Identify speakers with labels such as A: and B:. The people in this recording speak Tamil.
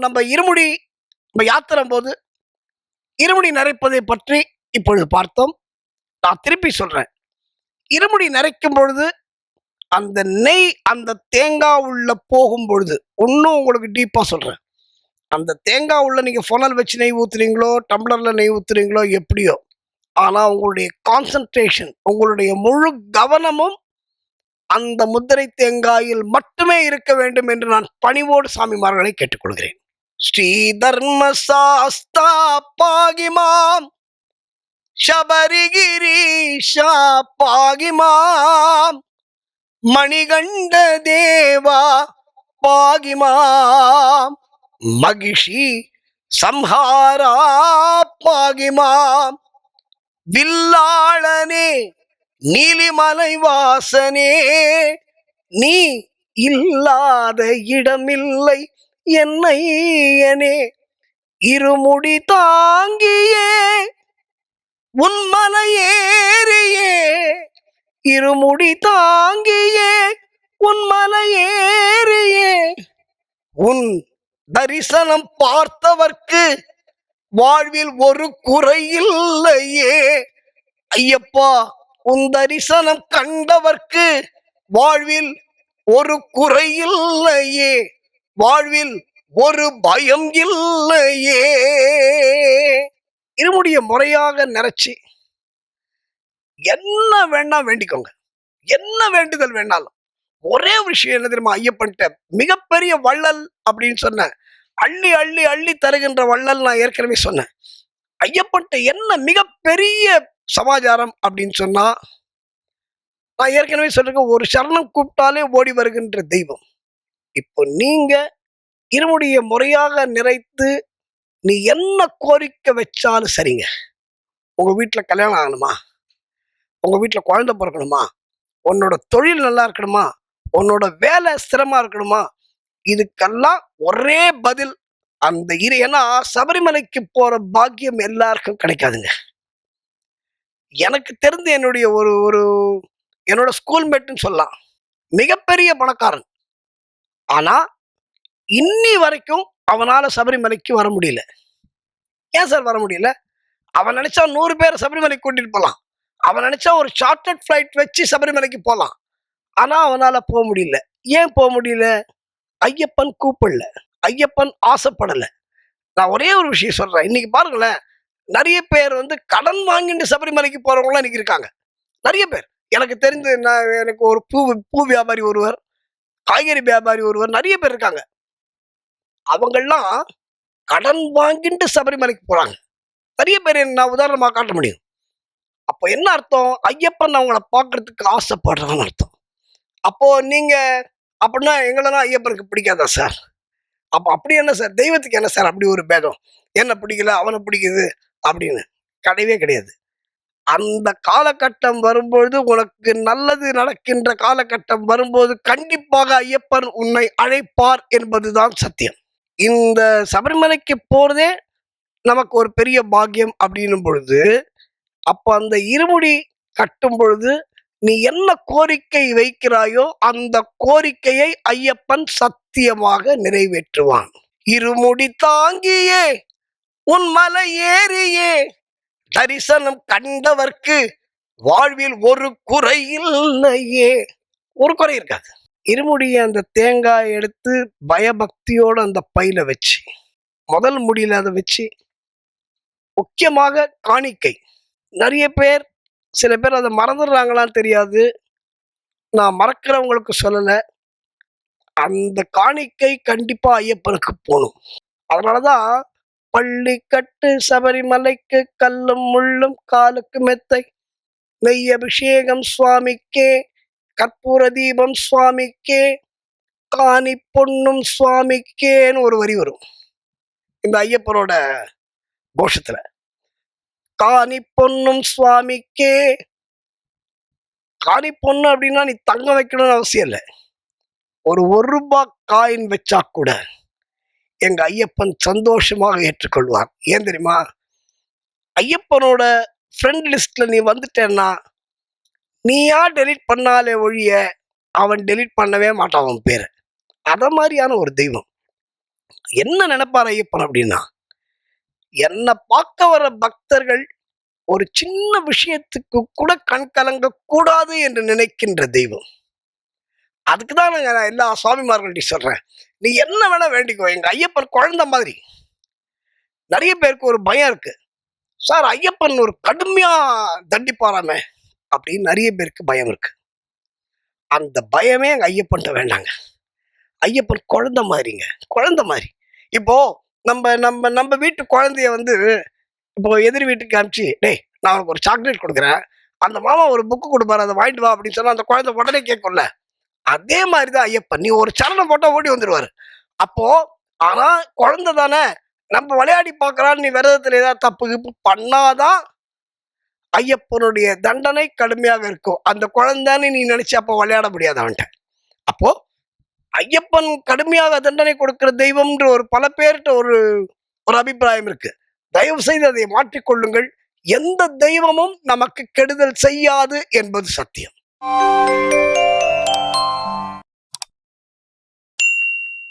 A: நம்ம இருமுடி நம்ம யாத்திரம் போது இருமுடி நரைப்பதை பற்றி இப்பொழுது பார்த்தோம். நான் திருப்பி சொல்றேன். இருமுடி நரைக்கும் பொழுது அந்த நெய் அந்த தேங்காய் உள்ள போகும் பொழுது இன்னும் உங்களுக்கு டீப்பா சொல்றேன். அந்த தேங்காய் உள்ள நீங்க ஃபனல் வச்சு நெய் ஊத்துறீங்களோ, டம்ளர்ல நெய் ஊத்துறீங்களோ எப்படியோ, ஆனா உங்களுடைய கான்சன்ட்ரேஷன், உங்களுடைய முழு கவனமும் அந்த முத்திரை தேங்காயில் மட்டுமே இருக்க வேண்டும் என்று நான் பணிவோடு சாமிமார்களை கேட்டுக்கொள்கிறேன். ஸ்ரீ தர்ம சாஸ்தா பாகிமாம் சபரிகிரீஷா பாகிமாம் மணிகண்ட தேவா பாகிமாம் மகிஷி சம்ஹாரா பாகிமாம் வில்லாளனே நீலிமலை வாசனே நீ இல்லாத இடமில்லை என்னையனே இருமுடி தாங்கியே உன்மலை ஏறியே இருமுடி தாங்கியே உன்மலை ஏறியே உன் தரிசனம் பார்த்தவர்க்கு வாழ்வில் ஒரு குறையில்லையே ஐயப்பா, உன் தரிசனம் கண்டவர்க்கு வாழ்வில் ஒரு குறையில்லையே, வாழ்வில் ஒரு பயம் இல்லையே. இருமுடிய முறையாக நிறைச்சி என்ன வேணா வேண்டிக்கோங்க, என்ன வேண்டுதல் வேணாலும். ஒரே ஒரு விஷயம் என்ன தெரியுமா, ஐயப்பன்ட்ட மிகப்பெரிய வள்ளல் அப்படின்னு சொன்னேன். அள்ளி அள்ளி அள்ளி தருகின்ற வள்ளல் நான் ஏற்கனவே சொன்னேன். ஐயப்பன்ட்ட என்ன மிகப்பெரிய சமாச்சாரம் அப்படின்னு சொன்னா, நான் ஏற்கனவே சொல்றேன், ஒரு சரணம் கூப்பிட்டாலே ஓடி வருகின்ற தெய்வம். இப்போ நீங்க இருமுடிய முறையாக நிறைத்து நீ என்ன கோரிக்கை வச்சாலும் சரிங்க. உங்க வீட்டுல கல்யாணம் ஆகணுமா, உங்க வீட்டுல குழந்தை பிறக்கணுமா, உன்னோட தொழில் நல்லா இருக்கணுமா, உன்னோட வேலை ஸ்திரமா இருக்கணுமா, இதுக்கெல்லாம் ஒரே பதில் அந்த ஏன்னா சபரிமலைக்கு போற பாக்கியம் எல்லாருக்கும் கிடைக்காதுங்க. எனக்கு தெரிந்து என்னுடைய ஒரு ஒரு என்னோட ஸ்கூல்மேட்னு சொல்லலாம், மிகப்பெரிய பணக்காரன். ஆனா இன்னி வரைக்கும் அவனால சபரிமலைக்கு வர முடியல. ஏன் சார் வர முடியல? அவன் நினைச்சா 100 பேரை சபரிமலைக்கு கூட்டிட்டு போலாம். அவன் நினைச்சா ஒரு சார்ட்டர்ட் ஃபிளைட் வச்சு சபரிமலைக்கு போலாம். ஆனா அவனால போக முடியல. ஏன் போக முடியல? ஐயப்பன் கூப்பிடல, ஐயப்பன் ஆசைப்படல. நான் ஒரே ஒரு விஷயம் சொல்றேன். இன்னைக்கு பாருங்களேன், நிறைய பேர் கடன் வாங்கிட்டு சபரிமலைக்கு போறவங்களாம் இன்னைக்கு இருக்காங்க. நிறைய பேர் எனக்கு தெரிந்து, எனக்கு ஒரு பூ வியாபாரி ஒருவர், காய்கறி வியாபாரி ஒருவர், நிறைய பேர் இருக்காங்க. அவங்கெல்லாம் கடன் வாங்கிட்டு சபரிமலைக்கு போறாங்க. நிறைய பேர் நான் உதாரணமாக காட்ட முடியும். அப்போ என்ன அர்த்தம்? ஐயப்பன் அவங்கள பார்க்கறதுக்கு ஆசைப்படுறான்னு அர்த்தம். அப்போ நீங்க அப்படின்னா எங்களெல்லாம் ஐயப்பனுக்கு பிடிக்காதா சார்? அப்போ அப்படி என்ன சார், தெய்வத்துக்கு என்ன சார் அப்படி ஒரு பேதம்? என்ன பிடிக்கல அவனை பிடிக்குது அப்படின்னு கிடையவே கிடையாது. அந்த காலகட்டம் வரும்பொழுது, உனக்கு நல்லது நடக்கின்ற காலகட்டம் வரும்போது கண்டிப்பாக ஐயப்பன் உன்னை அழைப்பார் என்பதுதான் சத்தியம். இந்த சபரிமலைக்கு போறதே நமக்கு ஒரு பெரிய பாக்கியம் அப்படின்னும் பொழுது, அப்ப அந்த இருமுடி கட்டும் பொழுது நீ என்ன கோரிக்கை வைக்கிறாயோ அந்த கோரிக்கையை ஐயப்பன் சத்தியமாக நிறைவேற்றுவான். இருமுடி தாங்கியே உன் மலை ஏறியே தரிசனம் கண்டவர்க்கு வாழ்வில் ஒரு குறை இல்லையே. ஒரு குறை இருக்காது. இருமுடிய அந்த தேங்காய் எடுத்து பயபக்தியோட அந்த பையில வச்சு, முதல் முடியில அதை வச்சு, முக்கியமாக காணிக்கை. நிறைய பேர், சில பேர் அதை மறந்துடுறாங்களான்னு தெரியாது. நான் மறக்கிறவங்களுக்கு சொல்லலை. அந்த காணிக்கை கண்டிப்பா ஐயப்பனுக்கு போகணும். அதனாலதான் பள்ளி கட்டு சபரிமலைக்கு கல்லும் முள்ளும் காலுக்கு மெத்தை, நெய் அபிஷேகம் சுவாமிக்கே, கற்பூர தீபம் சுவாமிக்கே, காணி பொண்ணும் சுவாமிக்கேன்னு ஒரு வரி வரும் இந்த ஐயப்பனோட கோஷத்துல. காணி பொண்ணும் சுவாமிக்கே. காணி பொண்ணு அப்படின்னா நீ தங்கம் வைக்கணும்னு அவசியம் இல்லை. ஒரு ரூபாய் காயின் வச்சா கூட எங்க ஐயப்பன் சந்தோஷமாக ஏற்றுக்கொள்வார். ஏன் தெரியுமா? ஐயப்பனோட ஃப்ரெண்ட் லிஸ்ட்ல நீ வந்துட்டேன்னா, நீயா டெலிட் பண்ணாலே ஒழிய அவன் டெலிட் பண்ணவே மாட்டான் அவன் பேரை. அத மாதிரியான ஒரு தெய்வம். என்ன நினைப்பார் ஐயப்பன் அப்படின்னா, என்ன பார்க்க வர பக்தர்கள் ஒரு சின்ன விஷயத்துக்கு கூட கண் கலங்க கூடாது என்று நினைக்கின்ற தெய்வம். அதுக்கு தான் நான் எல்லா சுவாமிமார்கள்ட்டையும் சொல்றேன். நீ என்ன வேணா வேண்டிக்கோ. எங்க ஐயப்பன் குழந்தை மாதிரி. நிறைய பேருக்கு ஒரு பயம் இருக்கு. சார் ஐயப்பன் ஒரு கடுமையா தண்டிப்பாராமே அப்படின்னு நிறைய பேருக்கு பயம் இருக்கு. அந்த பயமே எங்க ஐயப்பன்ட்ட வேண்டாங்க. ஐயப்பன் குழந்தை மாதிரிங்க. குழந்தை மாதிரி. இப்போ நம்ம நம்ம நம்ம வீட்டு குழந்தைய வந்து இப்போ எதிர் வீட்டுக்கு காமிச்சு, டேய் நான் உனக்கு ஒரு சாக்லேட் கொடுக்குறேன். அந்த மாமா ஒரு புக்கு கொடுப்பாரு, அதை வாங்கிட்டு வா அப்படின்னு சொன்னா அந்த குழந்தை உடனே கேட்கும்ல. அதே மாதிரி தான் ஐயப்பன். நீ ஒரு சரணம் போட்டா ஓடி வந்துருவாரு. அப்போ ஆனா குழந்தை தானே, நம்ம விளையாடி பார்க்கலான்னு நீ விரதத்துல ஏதாவது தப்பு கிப்பு பண்ணாதான் ஐயப்பனுடைய தண்டனை கடுமையாக இருக்கும். அந்த குழந்தைன்னு நீ நினைச்சு அப்போ விளையாட முடியாது அவன்கிட்ட. அப்போ ஐயப்பன் கடுமையாக தண்டனை கொடுக்கிற தெய்வம்ன்ற ஒரு பல பேர்கிட்ட ஒரு ஒரு அபிப்பிராயம் இருக்கு. தயவு செய்து அதை மாற்றிக்கொள்ளுங்கள். எந்த தெய்வமும் நமக்கு கெடுதல் செய்யாது என்பது சத்தியம்.